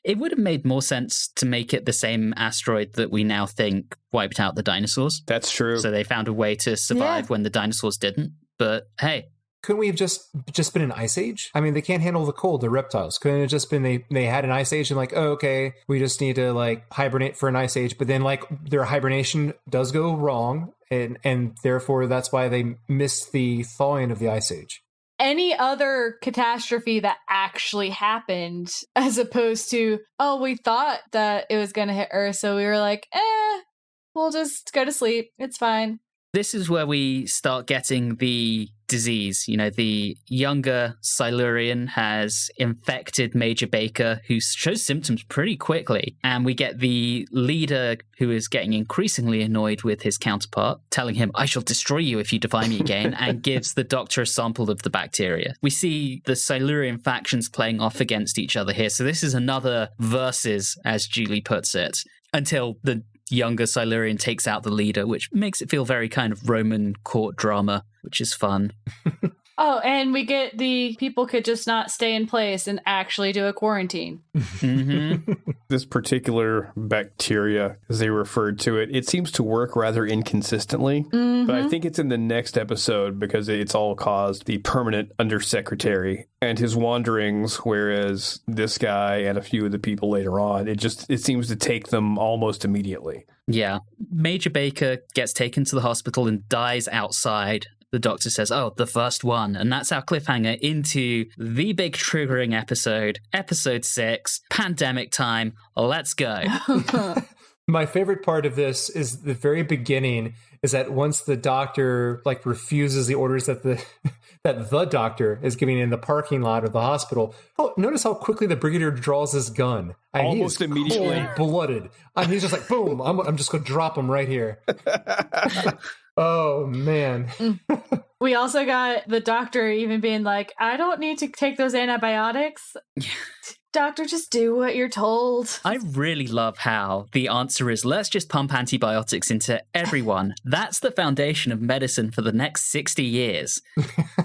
It would have made more sense to make it the same asteroid that we now think wiped out the dinosaurs. That's true. So they found a way to survive when the dinosaurs didn't. But hey. Couldn't we have just been an ice age? I mean, they can't handle the cold, they're reptiles. Couldn't it have just been they had an ice age and like, oh, okay, we just need to like hibernate for an ice age. But then like their hibernation does go wrong and therefore that's why they missed the thawing of the ice age. Any other catastrophe that actually happened, as opposed to, oh, we thought that it was going to hit Earth, so we were like, we'll just go to sleep. It's fine. This is where we start getting the disease. You know, the younger Silurian has infected Major Baker, who shows symptoms pretty quickly. And we get the leader, who is getting increasingly annoyed with his counterpart, telling him, I shall destroy you if you defy me again, and gives the doctor a sample of the bacteria. We see the Silurian factions playing off against each other here. So this is another versus, as Julie puts it, until the younger Silurian takes out the leader, which makes it feel very kind of Roman court drama, which is fun. Oh, and we get the people could just not stay in place and actually do a quarantine. Mm-hmm. This particular bacteria, as they referred to it, it seems to work rather inconsistently. Mm-hmm. But I think it's in the next episode because it's all caused the permanent undersecretary and his wanderings, whereas this guy and a few of the people later on, it seems to take them almost immediately. Yeah. Major Baker gets taken to the hospital and dies outside. The doctor says, oh, the first one. And that's our cliffhanger into the big triggering episode, episode 6, pandemic time. Let's go. My favorite part of this is the very beginning, is that once the doctor like refuses the orders that the doctor is giving in the parking lot of the hospital. Oh, notice how quickly the brigadier draws his gun. Almost immediately. Blooded. He's just like, boom, I'm just going to drop him right here. Oh, man. We also got the doctor even being like, I don't need to take those antibiotics. Doctor, just do what you're told. I really love how the answer is, let's just pump antibiotics into everyone. That's the foundation of medicine for the next 60 years.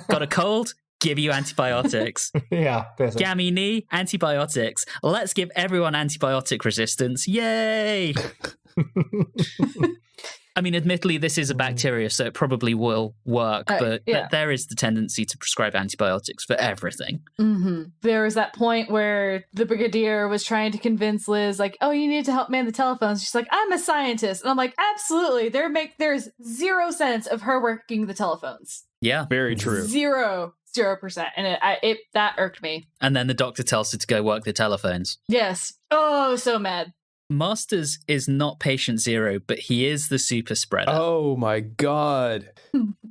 Got a cold? Give you antibiotics. Yeah. Basically. Gammy knee? Antibiotics. Let's give everyone antibiotic resistance. Yay! I mean, admittedly, this is a bacteria, so it probably will work, but there is the tendency to prescribe antibiotics for everything. Mm-hmm. There was that point where the brigadier was trying to convince Liz, like, oh, you need to help man the telephones. She's like, I'm a scientist. And I'm like, absolutely. There's 0 sense of her working the telephones. Yeah. Very true. 0%. And that irked me. And then the doctor tells her to go work the telephones. Yes. Oh, so mad. Masters is not patient 0, but he is the super spreader. Oh my God.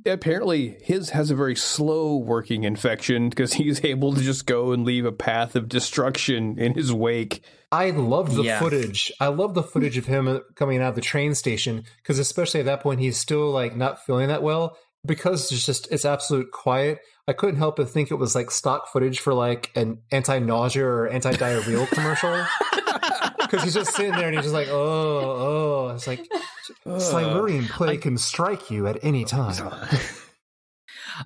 Apparently his has a very slow working infection because he's able to just go and leave a path of destruction in his wake. I love the footage. I love the footage of him coming out of the train station because especially at that point, he's still like not feeling that well. because it's absolute quiet, I couldn't help but think it was like stock footage for like an anti-nausea or anti-diarrheal commercial. Because he's just sitting there and he's just like, oh. It's like, Silurian plague can strike you at any time.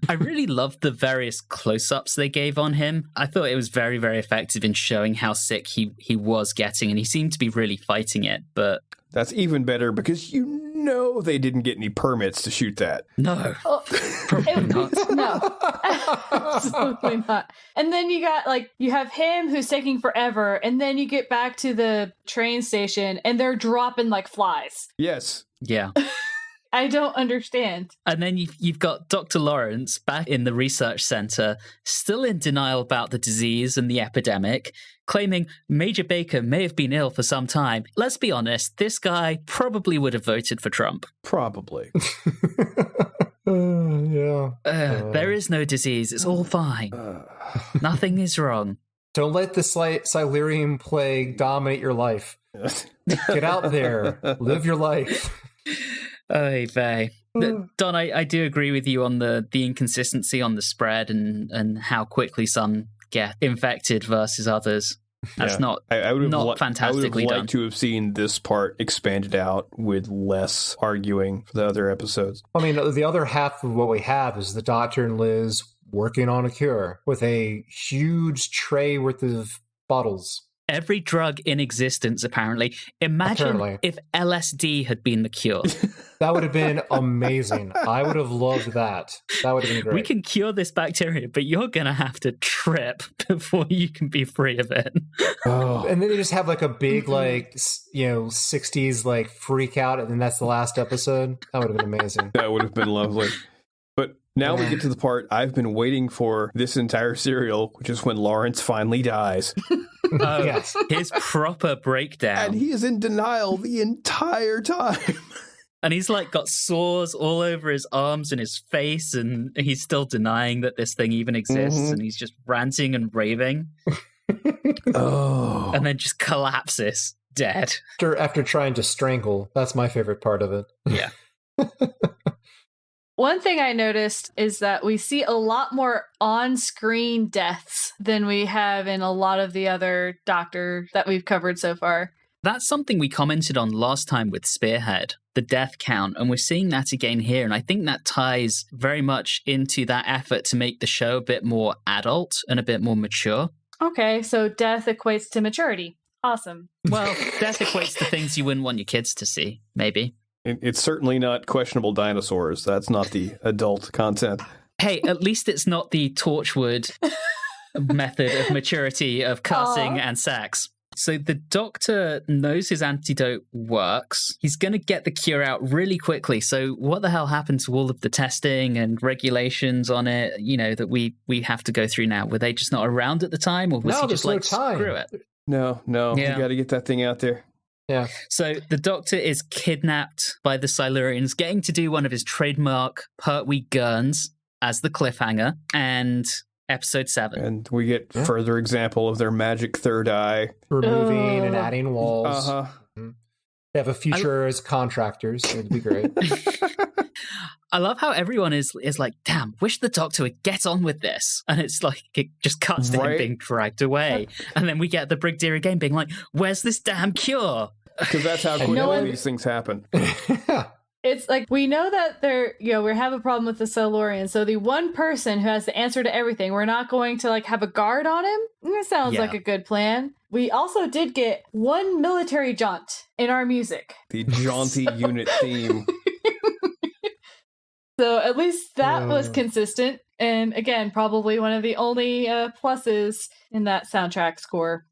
I really loved the various close-ups they gave on him. I thought it was very, very effective in showing how sick he was getting, and he seemed to be really fighting it, but... That's even better because they didn't get any permits to shoot that. No. Probably not. No. Absolutely not. And then you have him who's taking forever, and then you get back to the train station, and they're dropping like flies. Yes. Yeah. I don't understand. And then you've got Dr. Lawrence back in the research center, still in denial about the disease and the epidemic, claiming Major Baker may have been ill for some time. Let's be honest, this guy probably would have voted for Trump. Probably. Yeah. There is no disease. It's all fine. Nothing is wrong. Don't let the Silurian plague dominate your life. Get out there. Live your life. Oy vey. Don, I do agree with you on the inconsistency on the spread and how quickly some get infected versus others. That's not fantastically done. I would have done. liked to have seen this part expanded out with less arguing for the other episodes. I mean, the other half of what we have is the Doctor and Liz working on a cure with a huge tray worth of bottles. Every drug in existence, apparently. Imagine if LSD had been the cure. That would have been amazing. I would have loved that. That would have been great. We can cure this bacteria, but you're going to have to trip before you can be free of it. Oh. And then they just have like a big, 60s freak out, and then that's the last episode. That would have been amazing. That would have been lovely. But now we get to the part I've been waiting for this entire serial, which is when Lawrence finally dies. Yes. His proper breakdown. And he is in denial the entire time. And he's got sores all over his arms and his face, and he's still denying that this thing even exists, and he's just ranting and raving. And then just collapses, dead. After trying to strangle. That's my favorite part of it. Yeah. One thing I noticed is that we see a lot more on-screen deaths than we have in a lot of the other Doctor that we've covered so far. That's something we commented on last time with Spearhead, the death count, and we're seeing that again here, and I think that ties very much into that effort to make the show a bit more adult and a bit more mature. Okay, so death equates to maturity. Awesome. Well, death equates to things you wouldn't want your kids to see, maybe. It's certainly not questionable dinosaurs. That's not the adult content. Hey, at least it's not the Torchwood method of maturity of cussing and sex. So the Doctor knows his antidote works. He's going to get the cure out really quickly. So what the hell happened to all of the testing and regulations on it, that we have to go through now? Were they just not around at the time? Or was he just screw it? No. You got to get that thing out there. Yeah. So the Doctor is kidnapped by the Silurians, getting to do one of his trademark Pertwee Gurns as the cliffhanger, and episode 7. And we get further example of their magic third eye. Removing and adding walls. Uh-huh. They have a future as contractors. It'd be great. I love how everyone is like, damn, wish the Doctor would get on with this. And it's like, it just cuts to him being dragged away. And then we get the Brigadier again being like, where's this damn cure? Because that's how quickly these things happen. It's like, we know that we have a problem with the Silurians. So the one person who has the answer to everything, we're not going to have a guard on him. That sounds like a good plan. We also did get one military jaunt in our music. The jaunty unit theme. So at least that was consistent. And again, probably one of the only pluses in that soundtrack score.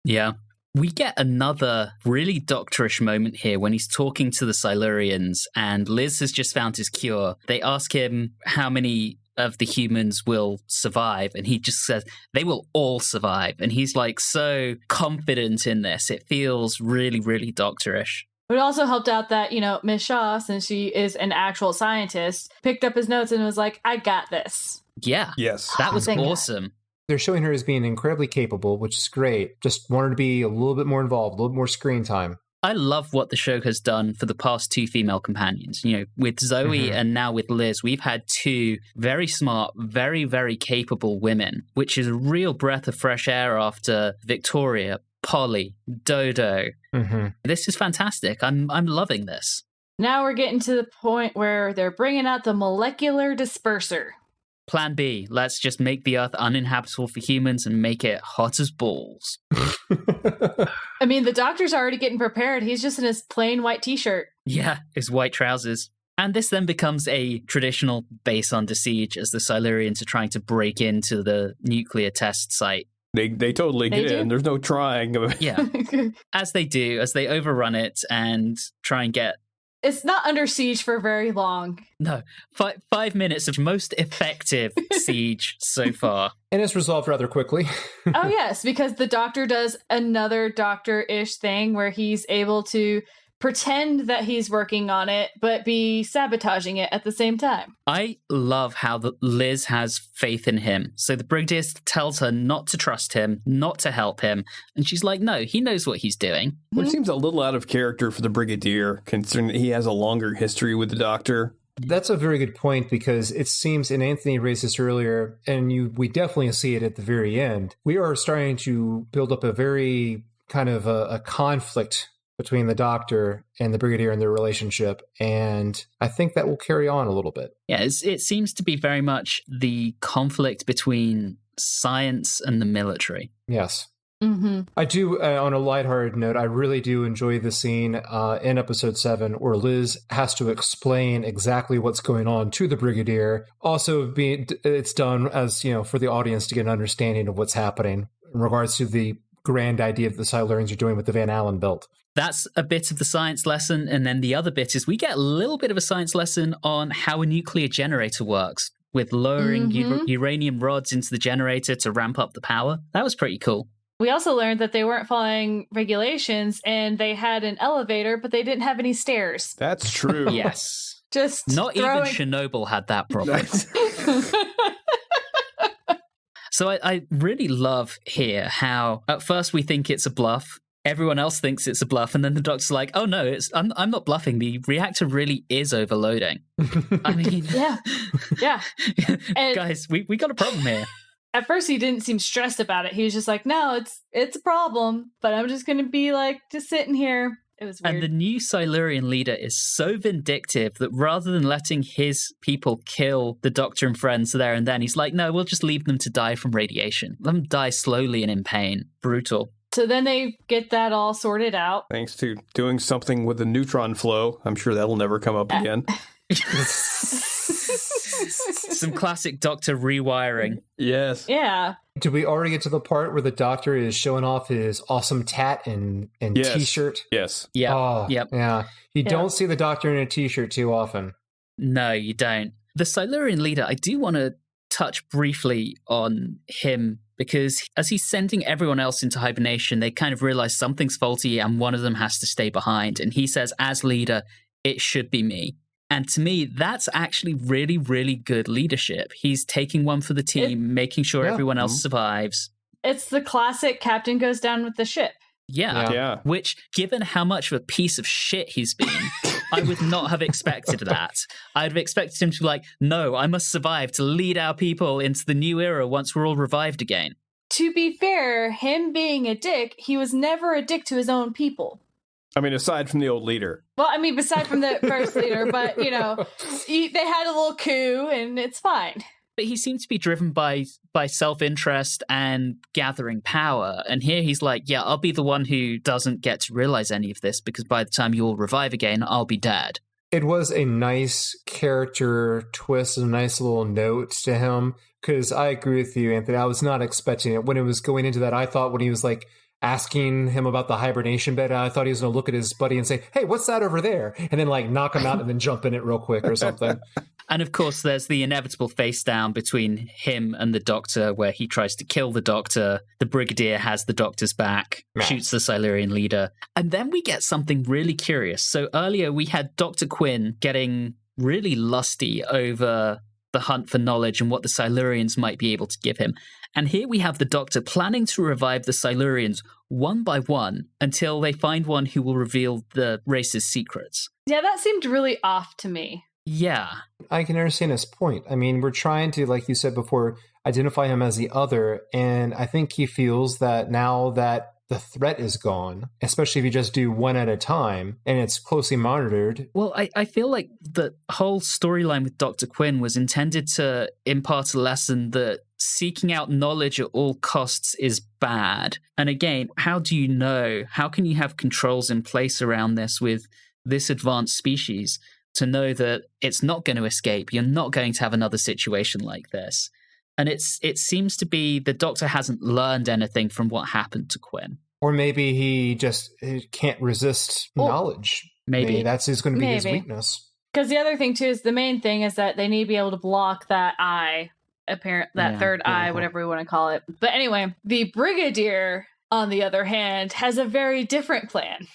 Yeah. We get another really doctorish moment here when he's talking to the Silurians, and Liz has just found his cure. They ask him how many of the humans will survive, and he just says they will all survive. And he's so confident in this. It feels really, really doctorish. It also helped out that, Miss Shaw, since she is an actual scientist, picked up his notes and was like, I got this. Yeah. Yes. That was awesome. They're showing her as being incredibly capable, which is great. Just want her to be a little bit more involved, a little bit more screen time. I love what the show has done for the past 2 female companions. You know, with Zoe and now with Liz, we've had 2 very smart, very, very capable women, which is a real breath of fresh air after Victoria, Polly, Dodo. This is fantastic. I'm loving this. Now we're getting to the point where they're bringing out the molecular disperser. Plan B, let's just make the Earth uninhabitable for humans and make it hot as balls. I mean, the doctor's already getting prepared. He's just in his plain white t-shirt. Yeah, his white trousers. And this then becomes a traditional base under siege as the Silurians are trying to break into the nuclear test site. They totally get in. There's no trying. Yeah. As they do, as they overrun it and try and get... It's not under siege for very long. No, 5 minutes of most effective siege so far. And it's resolved rather quickly. Oh, yes, because the doctor does another doctor-ish thing where he's able to pretend that he's working on it, but be sabotaging it at the same time. I love how Liz has faith in him. So the Brigadier tells her not to trust him, not to help him. And she's like, no, he knows what he's doing. Which seems a little out of character for the Brigadier, considering that he has a longer history with the Doctor. That's a very good point, because it seems, and Anthony raised this earlier, and we definitely see it at the very end, we are starting to build up a very kind of a conflict between the Doctor and the Brigadier and their relationship, and I think that will carry on a little bit. Yeah, it seems to be very much the conflict between science and the military. Yes. I do, on a lighthearted note, I really do enjoy the scene in episode 7 where Liz has to explain exactly what's going on to the Brigadier. Also, it's done as, for the audience to get an understanding of what's happening in regards to the grand idea that the Silurians are doing with the Van Allen belt. That's a bit of the science lesson. And then the other bit is we get a little bit of a science lesson on how a nuclear generator works with lowering uranium rods into the generator to ramp up the power. That was pretty cool. We also learned that they weren't following regulations and they had an elevator, but they didn't have any stairs. That's true. Yes. Just Not even Chernobyl had that problem. So I really love here how at first we think it's a bluff. Everyone else thinks it's a bluff. And then the Doctor's like, oh, no, I'm not bluffing. The reactor really is overloading. I mean... Yeah. And guys, we got a problem here. At first, he didn't seem stressed about it. He was just like, no, it's a problem. But I'm just going to be like, just sitting here. It was weird. And the new Silurian leader is so vindictive that rather than letting his people kill the Doctor and friends there and then, he's like, no, we'll just leave them to die from radiation. Let them die slowly and in pain. Brutal. So then they get that all sorted out. Thanks to doing something with the neutron flow. I'm sure that'll never come up again. Some classic Doctor rewiring. Yes. Yeah. Did we already get to the part where the Doctor is showing off his awesome tat and yes. t-shirt? Yes. Yeah. Oh, yep. Yeah. You don't see the Doctor in a t-shirt too often. No, you don't. The Silurian leader, I do want to touch briefly on him because as he's sending everyone else into hibernation, they kind of realize something's faulty and one of them has to stay behind. And he says, as leader, it should be me. And to me, that's actually really, really good leadership. He's taking one for the team, making sure everyone else survives. It's the classic captain goes down with the ship. Yeah. Which, given how much of a piece of shit he's been, I would not have expected that. I'd have expected him to be like, no, I must survive to lead our people into the new era once we're all revived again. To be fair, him being a dick, he was never a dick to his own people. I mean, aside from the old leader. Well, I mean, aside from the first leader, but, they had a little coup and it's fine. But he seems to be driven by self-interest and gathering power. And here he's like, yeah, I'll be the one who doesn't get to realize any of this because by the time you all revive again, I'll be dead. It was a nice character twist, a nice little note to him. Because I agree with you, Anthony. I was not expecting it. When it was going into that, I thought when he was like, asking him about the hibernation bed, I thought he was going to look at his buddy and say, hey, what's that over there? And then like knock him out and then jump in it real quick or something. And of course, there's the inevitable face down between him and the Doctor where he tries to kill the Doctor. The Brigadier has the Doctor's back, shoots the Silurian leader. And then we get something really curious. So earlier we had Dr. Quinn getting really lusty over the hunt for knowledge and what the Silurians might be able to give him. And here we have the Doctor planning to revive the Silurians one by one until they find one who will reveal the race's secrets. Yeah, that seemed really off to me. Yeah. I can understand his point. I mean, we're trying to, like you said before, identify him as the other. And I think he feels that now that the threat is gone, especially if you just do one at a time and it's closely monitored. Well, I feel like the whole storyline with Dr. Quinn was intended to impart a lesson that seeking out knowledge at all costs is bad. And again, how do you know? How can you have controls in place around this with this advanced species to know that it's not going to escape? You're not going to have another situation like this. And it seems to be the Doctor hasn't learned anything from what happened to Quinn. Or maybe he can't resist knowledge. Maybe that's going to be his weakness. Because the other thing, too, is the main thing is that they need to be able to block that eye, third eye, whatever we want to call it. But anyway, the Brigadier, on the other hand, has a very different plan.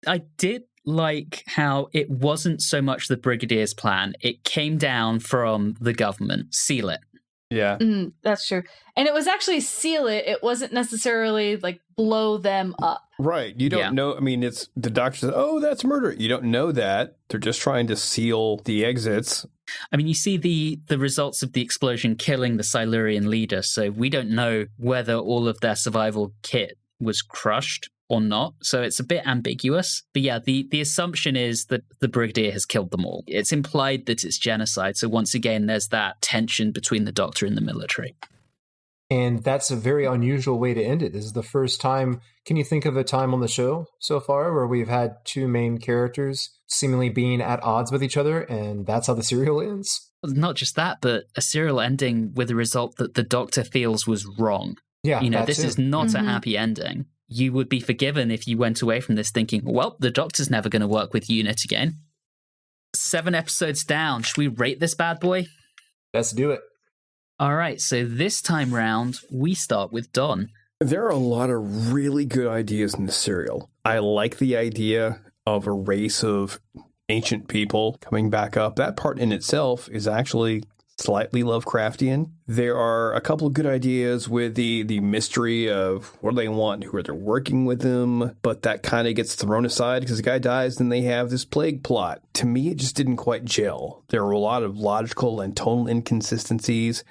I did like how it wasn't so much the Brigadier's plan. It came down from the government. Seal it. Yeah. That's true. And it was actually seal it. It wasn't necessarily like blow them up. Right. You don't know. I mean, it's the Doctor says, oh, that's murder. You don't know that. They're just trying to seal the exits. I mean, you see the results of the explosion killing the Silurian leader. So we don't know whether all of their survival kit was crushed or not. So it's a bit ambiguous. But yeah, the assumption is that the Brigadier has killed them all. It's implied that it's genocide. So once again, there's that tension between the Doctor and the military. And that's a very unusual way to end it. This is the first time. Can you think of a time on the show so far where we've had two main characters seemingly being at odds with each other, and that's how the serial ends? Not just that, but a serial ending with a result that the Doctor feels was wrong. Yeah, this is not a happy ending. You would be forgiven if you went away from this thinking, well, the Doctor's never going to work with UNIT again. 7 episodes down. Should we rate this bad boy? Let's do it. All right, so this time round, we start with Don. There are a lot of really good ideas in the serial. I like the idea of a race of ancient people coming back up. That part in itself is actually slightly Lovecraftian. There are a couple of good ideas with the mystery of what do they want, who are they working with them, but that kind of gets thrown aside because the guy dies, then they have this plague plot. To me, it just didn't quite gel. There were a lot of logical and tonal inconsistencies.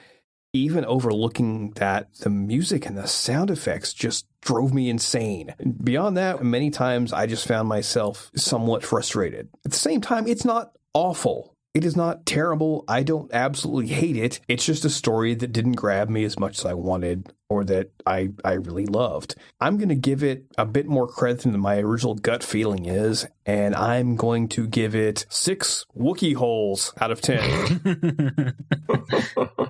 Even overlooking that, the music and the sound effects just drove me insane. Beyond that, many times I just found myself somewhat frustrated. At the same time, it's not awful. It is not terrible. I don't absolutely hate it. It's just a story that didn't grab me as much as I wanted or that I really loved. I'm going to give it a bit more credit than my original gut feeling is, and I'm going to give it 6 Wookiee holes out of 10.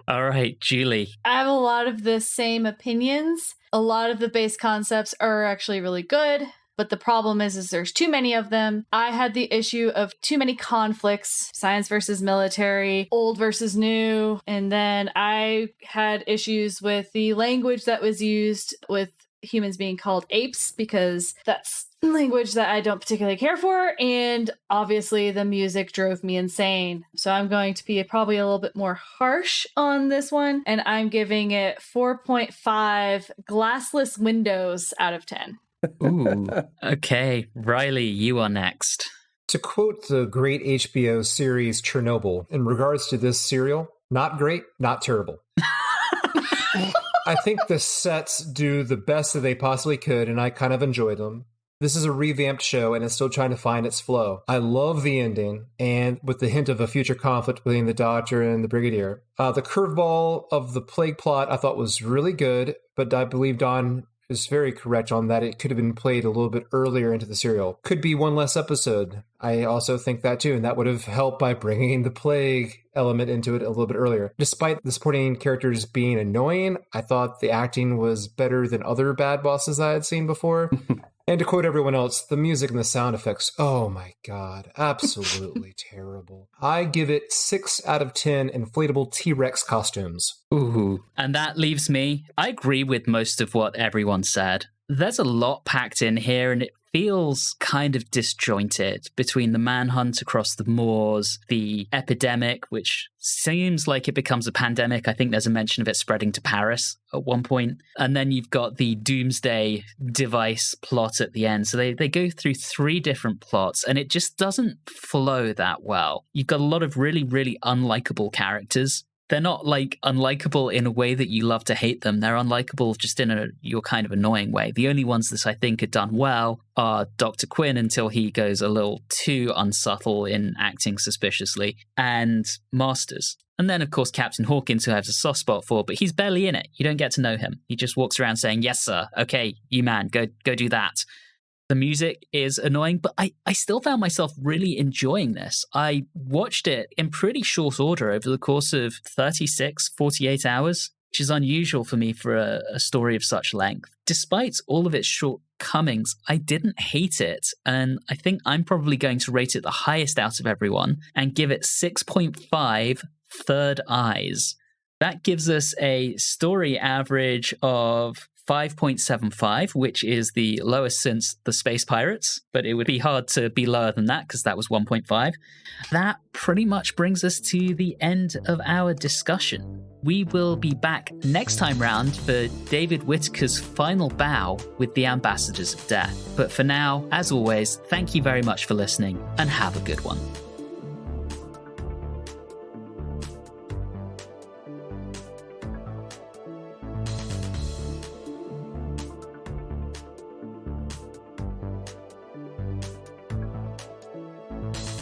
All right, Julie. I have a lot of the same opinions. A lot of the base concepts are actually really good. But the problem is there's too many of them. I had the issue of too many conflicts, science versus military, old versus new. And then I had issues with the language that was used with humans being called apes, because that's language that I don't particularly care for. And obviously the music drove me insane. So I'm going to be probably a little bit more harsh on this one. And I'm giving it 4.5 glassless windows out of 10. Ooh, okay. Reilly, you are next. To quote the great HBO series Chernobyl, in regards to this serial, not great, not terrible. I think the sets do the best that they possibly could, and I kind of enjoy them. This is a revamped show, and it's still trying to find its flow. I love the ending, and with the hint of a future conflict between the Doctor and the Brigadier. The curveball of the plague plot I thought was really good, but I believe Don is very correct on that. It could have been played a little bit earlier into the serial. Could be one less episode. I also think that too, and that would have helped by bringing the plague element into it a little bit earlier. Despite the supporting characters being annoying, I thought the acting was better than other bad bosses I had seen before. And to quote everyone else, the music and the sound effects, oh my god, absolutely terrible. I give it 6 out of 10 inflatable T-Rex costumes. Ooh, and that leaves me. I agree with most of what everyone said. There's a lot packed in here, and it feels kind of disjointed between the manhunt across the moors, the epidemic, which seems like it becomes a pandemic. I think there's a mention of it spreading to Paris at one point. And then you've got the doomsday device plot at the end. So they go through 3 different plots, and it just doesn't flow that well. You've got a lot of really, really unlikable characters. They're not like unlikable in a way that you love to hate them. They're unlikable just in your kind of annoying way. The only ones that I think are done well are Dr. Quinn until he goes a little too unsubtle in acting suspiciously, and Masters. And then, of course, Captain Hawkins, who I have a soft spot for, but he's barely in it. You don't get to know him. He just walks around saying, yes, sir. Okay, you man, go do that. The music is annoying, but I still found myself really enjoying this. I watched it in pretty short order over the course of 36, 48 hours, which is unusual for me for a story of such length. Despite all of its shortcomings, I didn't hate it, and I think I'm probably going to rate it the highest out of everyone and give it 6.5 third eyes. That gives us a story average of 5.75, which is the lowest since the Space Pirates, but it would be hard to be lower than that because that was 1.5. That pretty much brings us to the end of our discussion. We will be back next time round for David Whittaker's final bow with the Ambassadors of Death. But for now, as always, thank you very much for listening and have a good one.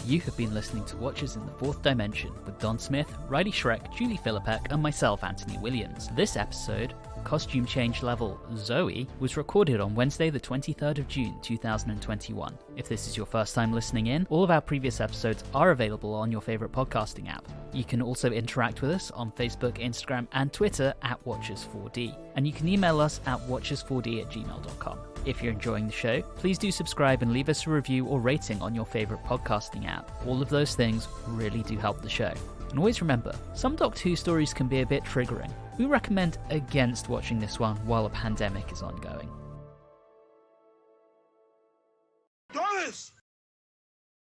You have been listening to Watchers in the Fourth Dimension with Don Smith, Reilly Schreck, Julie Philippek, and myself, Anthony Williams. This episode, Costume Change Level Zoe, was recorded on Wednesday the 23rd of June 2021. If this is your first time listening in, all of our previous episodes are available on your favourite podcasting app. You can also interact with us on Facebook, Instagram, and Twitter at Watchers4D. And you can email us at watchers4d@gmail.com. If you're enjoying the show, please do subscribe and leave us a review or rating on your favourite podcasting app. All of those things really do help the show. And always remember, some Doctor Who stories can be a bit triggering. We recommend against watching this one while a pandemic is ongoing. Doris!